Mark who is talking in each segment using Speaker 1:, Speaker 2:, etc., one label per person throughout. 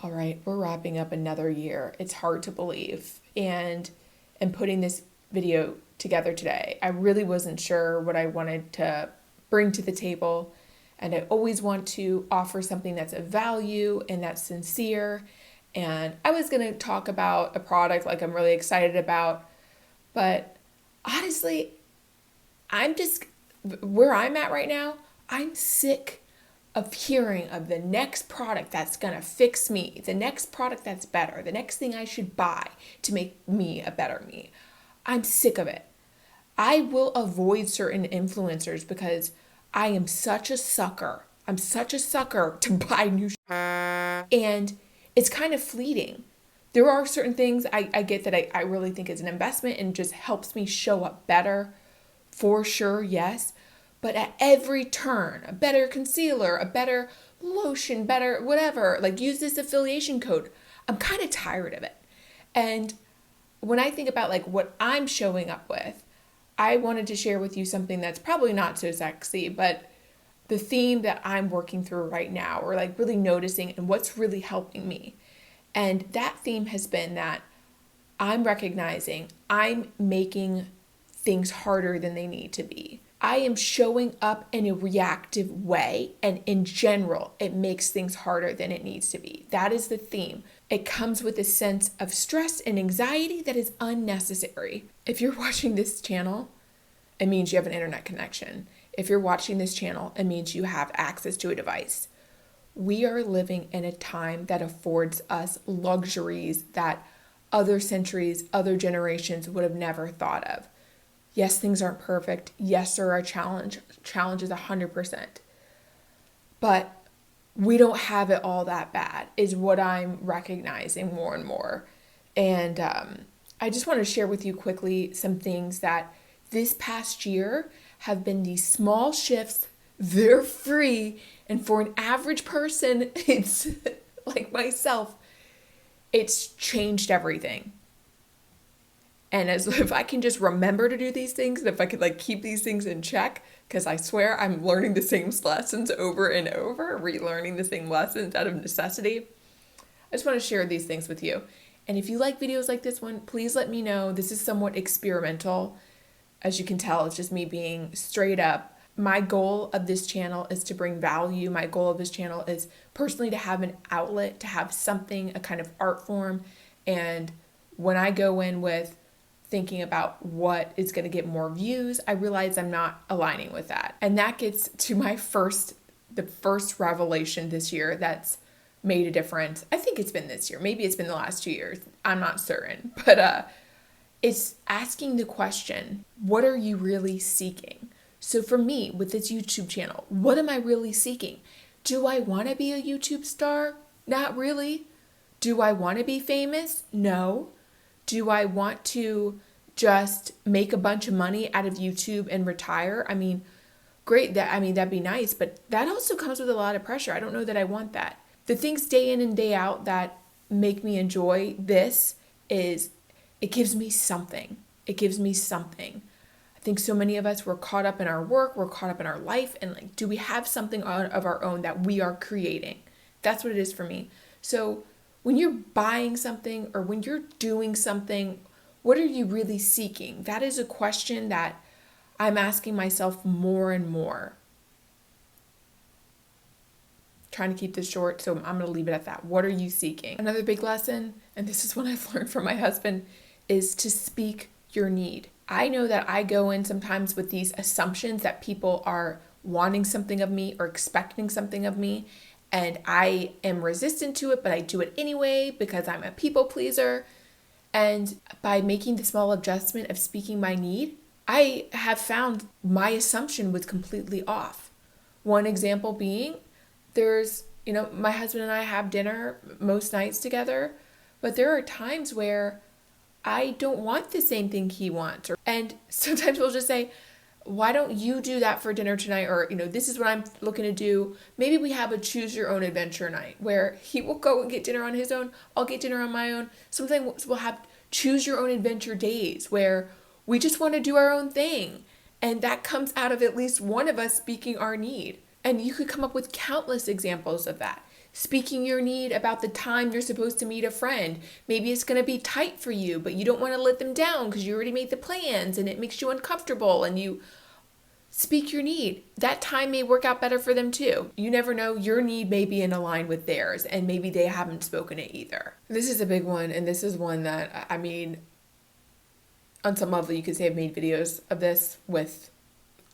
Speaker 1: All right, we're wrapping up another year. It's hard to believe. And putting this video together today, I really wasn't sure what I wanted to bring to the table. And I always want to offer something that's of value and that's sincere. And I was going to talk about a product like I'm really excited about, but honestly, I'm just where I'm at right now. I'm sick of hearing of the next product that's gonna fix me, the next product that's better, the next thing I should buy to make me a better me. I'm sick of it. I will avoid certain influencers because I am such a sucker. I'm such a sucker to buy new and it's kind of fleeting. There are certain things I get that I really think is an investment and just helps me show up better for sure, yes. But at every turn, a better concealer, a better lotion, better whatever, like use this affiliation code. I'm kind of tired of it. And when I think about like what I'm showing up with, I wanted to share with you something that's probably not so sexy, but the theme that I'm working through right now, or like really noticing and what's really helping me. And that theme has been that I'm recognizing I'm making things harder than they need to be. I am showing up in a reactive way, and in general, it makes things harder than it needs to be. That is the theme. It comes with a sense of stress and anxiety that is unnecessary. If you're watching this channel, it means you have an internet connection. If you're watching this channel, it means you have access to a device. We are living in a time that affords us luxuries that other centuries, other generations would have never thought of. Yes, things aren't perfect. Yes, there are challenges 100%. But we don't have it all that bad is what I'm recognizing more and more. And I just want to share with you quickly some things that this past year have been these small shifts. They're free. And for an average person, it's like myself, it's changed everything. And as if I can just remember to do these things, and if I could like keep these things in check, because I swear I'm learning the same lessons over and over, relearning the same lessons out of necessity. I just want to share these things with you. And if you like videos like this one, please let me know. This is somewhat experimental. As you can tell, it's just me being straight up. My goal of this channel is to bring value. My goal of this channel is personally to have an outlet, to have something, a kind of art form. And when I go in with thinking about what is going to get more views, I realize I'm not aligning with that. And that gets to the first revelation this year that's made a difference. I think it's been this year. Maybe it's been the last 2 years. I'm not certain. But it's asking the question, what are you really seeking? So for me, with this YouTube channel, what am I really seeking? Do I want to be a YouTube star? Not really. Do I want to be famous? No. Do I want to just make a bunch of money out of YouTube and retire? I mean, great. That'd be nice, but that also comes with a lot of pressure. I don't know that I want that. The things day in and day out that make me enjoy this is it gives me something. It gives me something. I think so many of us, we're caught up in our work, we're caught up in our life, and like, do we have something of our own that we are creating? That's what it is for me. So when you're buying something or when you're doing something, what are you really seeking? That is a question that I'm asking myself more and more. Trying to keep this short, so I'm going to leave it at that. What are you seeking? Another big lesson, and this is what I've learned from my husband, is to speak your need. I know that I go in sometimes with these assumptions that people are wanting something of me or expecting something of me, and I am resistant to it, but I do it anyway because I'm a people pleaser. And by making the small adjustment of speaking my need, I have found my assumption was completely off. One example being, my husband and I have dinner most nights together, but there are times where I don't want the same thing he wants. And sometimes we'll just say, why don't you do that for dinner tonight? Or, this is what I'm looking to do. Maybe we have a choose your own adventure night where he will go and get dinner on his own. I'll get dinner on my own. Sometimes we'll have choose your own adventure days where we just want to do our own thing. And that comes out of at least one of us speaking our need. And you could come up with countless examples of that. speaking your need about the time you're supposed to meet a friend. Maybe it's going to be tight for you, but you don't want to let them down because you already made the plans and it makes you uncomfortable, and you speak your need. That time may work out better for them too. You never know. Your need may be in line with theirs, and maybe they haven't spoken it either. This is a big one, and this is one that, I mean, on some level, you could say I've made videos of this with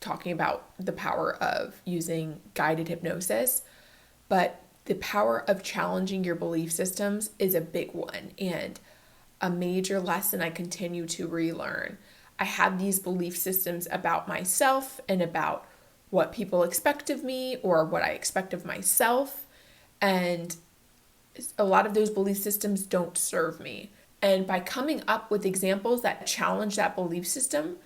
Speaker 1: talking about the power of using guided hypnosis, but the power of challenging your belief systems is a big one and a major lesson I continue to relearn. I have these belief systems about myself and about what people expect of me or what I expect of myself, and a lot of those belief systems don't serve me. And by coming up with examples that challenge that belief system,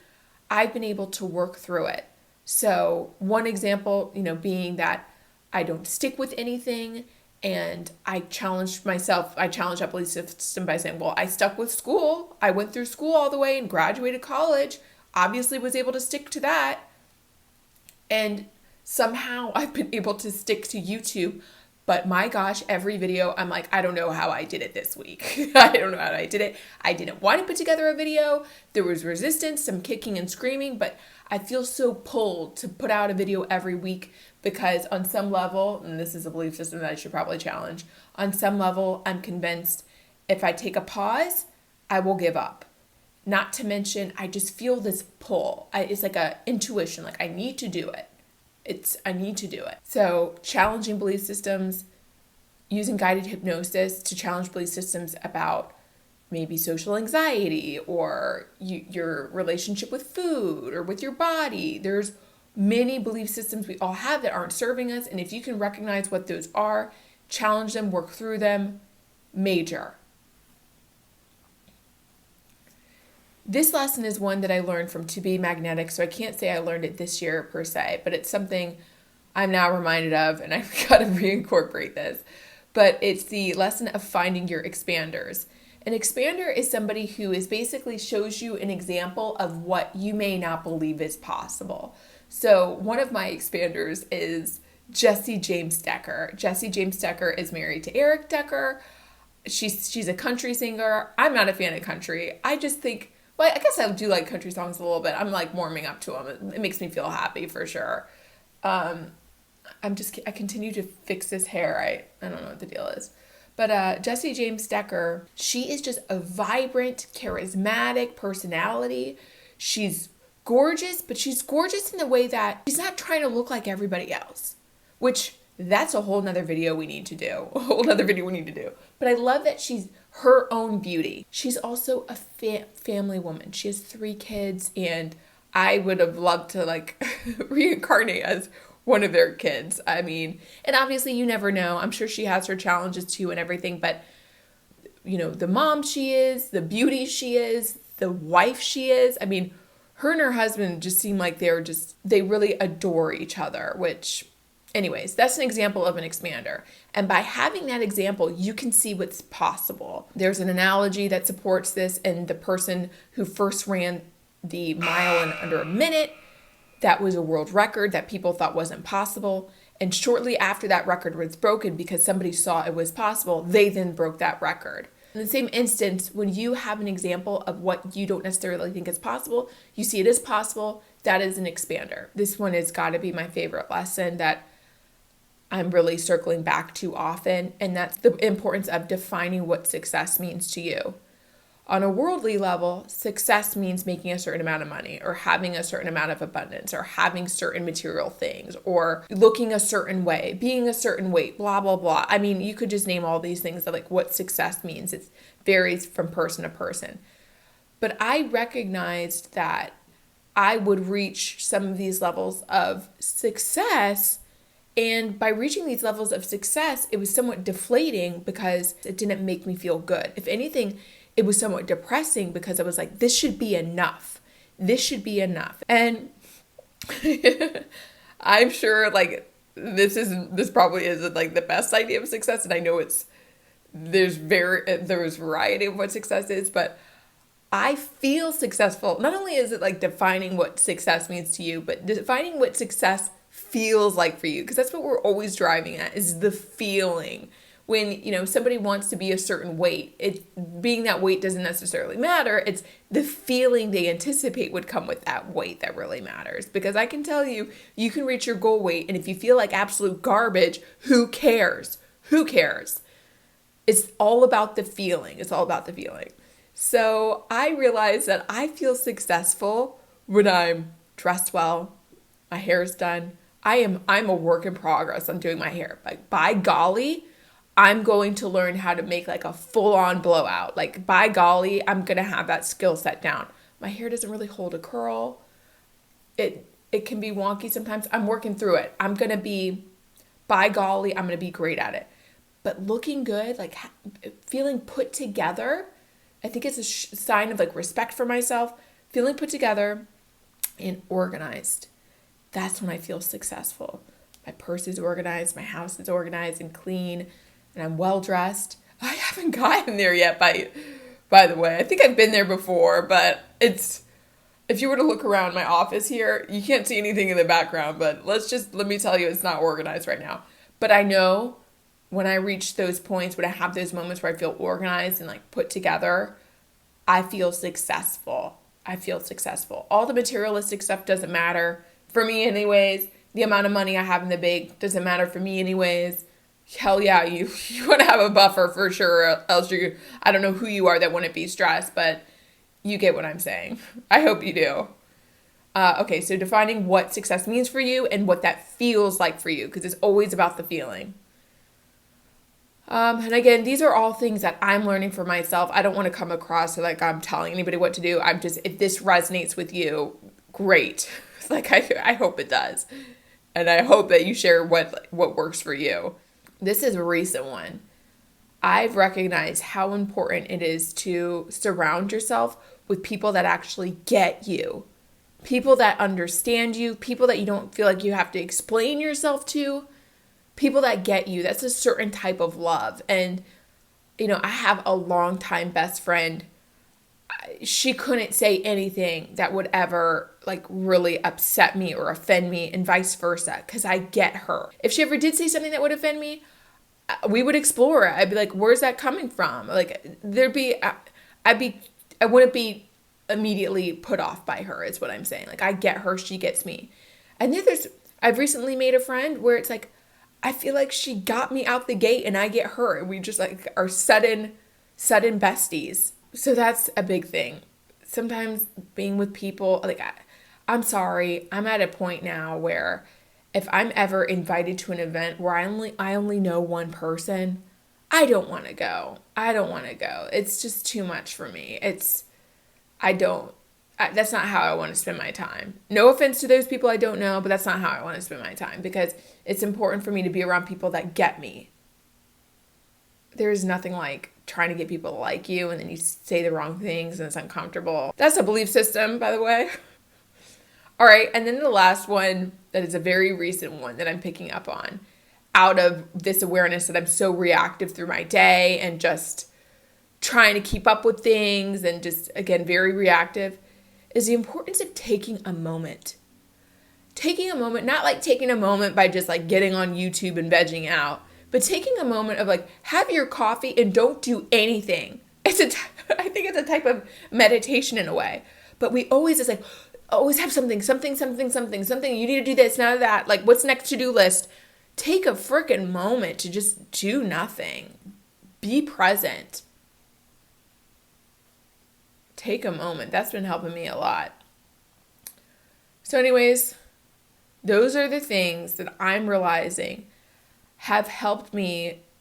Speaker 1: I've been able to work through it. So one example, being that I don't stick with anything, and I challenged myself. I challenged that belief system by saying, well, I stuck with school. I went through school all the way and graduated college. Obviously was able to stick to that. And somehow I've been able to stick to YouTube. But my gosh, every video, I'm like, I don't know how I did it this week. I don't know how I did it. I didn't want to put together a video. There was resistance, some kicking and screaming, but I feel so pulled to put out a video every week because on some level, and this is a belief system that I should probably challenge, on some level, I'm convinced if I take a pause, I will give up. Not to mention, I just feel this pull. It's like an intuition, like I need to do it. I need to do it. So challenging belief systems, using guided hypnosis to challenge belief systems about maybe social anxiety or your relationship with food or with your body. There's many belief systems we all have that aren't serving us. And if you can recognize what those are, challenge them, work through them, major. This lesson is one that I learned from To Be Magnetic, so I can't say I learned it this year per se, but it's something I'm now reminded of, and I've got to reincorporate this. But it's the lesson of finding your expanders. An expander is somebody who is basically shows you an example of what you may not believe is possible. So one of my expanders is Jessie James Decker. Jessie James Decker is married to Eric Decker. She's a country singer. I'm not a fan of country. I just think, well, I guess I do like country songs a little bit. I'm like warming up to them. It makes me feel happy for sure. I continue to fix this hair. I don't know what the deal is. But Jessie James Decker, she is just a vibrant, charismatic personality. She's gorgeous, but she's gorgeous in the way that she's not trying to look like everybody else, which that's a whole nother video we need to do. But I love that she's her own beauty. She's also a family woman. She has 3 kids, and I would have loved to reincarnate as one of their kids. I mean, and obviously you never know. I'm sure she has her challenges too and everything, but the mom she is, the beauty she is, the wife she is. I mean, her and her husband just seem like they really adore each other, which anyways, that's an example of an expander. And by having that example, you can see what's possible. There's an analogy that supports this, and the person who first ran the mile in under a minute, that was a world record that people thought wasn't possible. And shortly after that record was broken, because somebody saw it was possible, they then broke that record. In the same instance, when you have an example of what you don't necessarily think is possible, you see it is possible, that is an expander. This one has got to be my favorite lesson that I'm really circling back to often, and that's the importance of defining what success means to you. On a worldly level, success means making a certain amount of money or having a certain amount of abundance or having certain material things or looking a certain way, being a certain weight, blah, blah, blah. I mean, you could just name all these things of what success means. It varies from person to person. But I recognized that I would reach some of these levels of success, and by reaching these levels of success, it was somewhat deflating because it didn't make me feel good. If anything, it was somewhat depressing because I was like, this should be enough. This should be enough. And I'm sure this probably isn't the best idea of success. And I know there's variety of what success is, but I feel successful. Not only is it defining what success means to you, but defining what success feels like for you, because that's what we're always driving at, is the feeling. When, somebody wants to be a certain weight, being that weight doesn't necessarily matter. It's the feeling they anticipate would come with that weight that really matters. Because I can tell you, you can reach your goal weight, and if you feel like absolute garbage, who cares? Who cares? It's all about the feeling. It's all about the feeling. So I realized that I feel successful when I'm dressed well, my hair is done. I'm a work in progress on doing my hair. Like, by golly, I'm going to learn how to make like a full-on blowout. Like, by golly, I'm going to have that skill set down. My hair doesn't really hold a curl. It can be wonky sometimes. I'm working through it. By golly, I'm going to be great at it. But looking good, like feeling put together, I think it's a sign of like respect for myself. Feeling put together and organized. That's when I feel successful. My purse is organized, my house is organized and clean, and I'm well dressed. I haven't gotten there yet, by the way. I think I've been there before, but if you were to look around my office here, you can't see anything in the background, but let me tell you, it's not organized right now. But I know when I reach those points, when I have those moments where I feel organized and like put together, I feel successful. All the materialistic stuff doesn't matter for me anyways. The amount of money I have in the bank doesn't matter for me anyways. Hell yeah, you want to have a buffer for sure, else I don't know who you are that wouldn't be stressed, but you get what I'm saying. I hope you do. Okay, so defining what success means for you and what that feels like for you, because it's always about the feeling. And again, these are all things that I'm learning for myself. I don't want to come across like I'm telling anybody what to do. If this resonates with you, great. Like, I hope it does. And I hope that you share what works for you. This is a recent one. I've recognized how important it is to surround yourself with people that actually get you. People that understand you. People that you don't feel like you have to explain yourself to. People that get you. That's a certain type of love. And, I have a longtime best friend. She couldn't say anything that would ever like really upset me or offend me, and vice versa, because I get her. If she ever did say something that would offend me, we would explore it. I'd be like, where's that coming from? Like, I wouldn't be immediately put off by her, is what I'm saying. Like, I get her, she gets me. And then I've recently made a friend where it's like, I feel like she got me out the gate and I get her, and we just like are sudden besties. So that's a big thing. Sometimes being with people, like, I'm sorry, I'm at a point now where if I'm ever invited to an event where I only know one person, I don't want to go. It's just too much for me. That's not how I want to spend my time. No offense to those people I don't know, but that's not how I want to spend my time, because it's important for me to be around people that get me. There's nothing like trying to get people to like you and then you say the wrong things and it's uncomfortable. That's a belief system, by the way. All right, and then the last one that is a very recent one that I'm picking up on out of this awareness that I'm so reactive through my day and just trying to keep up with things and just, again, very reactive, is the importance of taking a moment. Taking a moment, not like taking a moment by just like getting on YouTube and vegging out, but taking a moment of like, have your coffee and don't do anything. I think it's a type of meditation in a way. But we always just like, always have something. You need to do this, now that. Like, what's next to-do list? Take a freaking moment to just do nothing. Be present. Take a moment. That's been helping me a lot. So anyways, those are the things that I'm realizing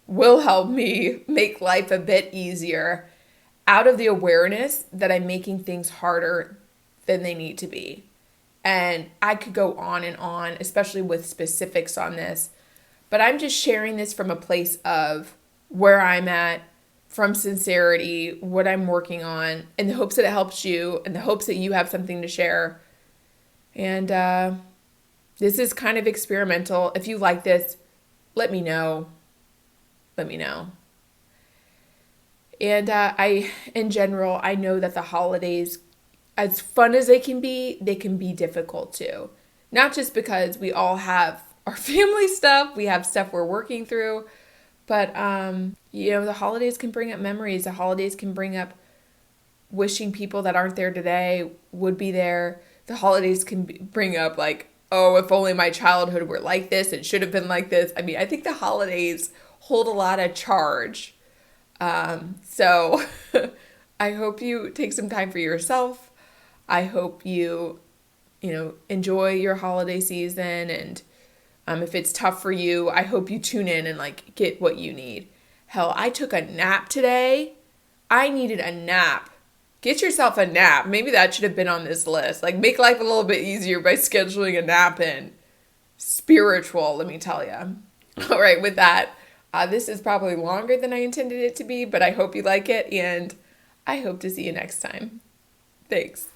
Speaker 1: will help me make life a bit easier out of the awareness that I'm making things harder than they need to be. And I could go on and on, especially with specifics on this, but I'm just sharing this from a place of where I'm at, from sincerity, what I'm working on, in the hopes that it helps you, in the hopes that you have something to share. And this is kind of experimental. If you like this, let me know. And in general, I know that the holidays, as fun as they can be difficult too. Not just because we all have our family stuff, we have stuff we're working through, but the holidays can bring up memories. The holidays can bring up wishing people that aren't there today would be there. The holidays can bring up like, oh, if only my childhood were like this, it should have been like this. I mean, I think the holidays hold a lot of charge. So I hope you take some time for yourself. I hope you enjoy your holiday season. And if it's tough for you, I hope you tune in and like get what you need. Hell, I took a nap today. I needed a nap. Get yourself a nap. Maybe that should have been on this list. Like, make life a little bit easier by scheduling a nap in. Spiritual, let me tell you. All right, with that, this is probably longer than I intended it to be, but I hope you like it, and I hope to see you next time. Thanks.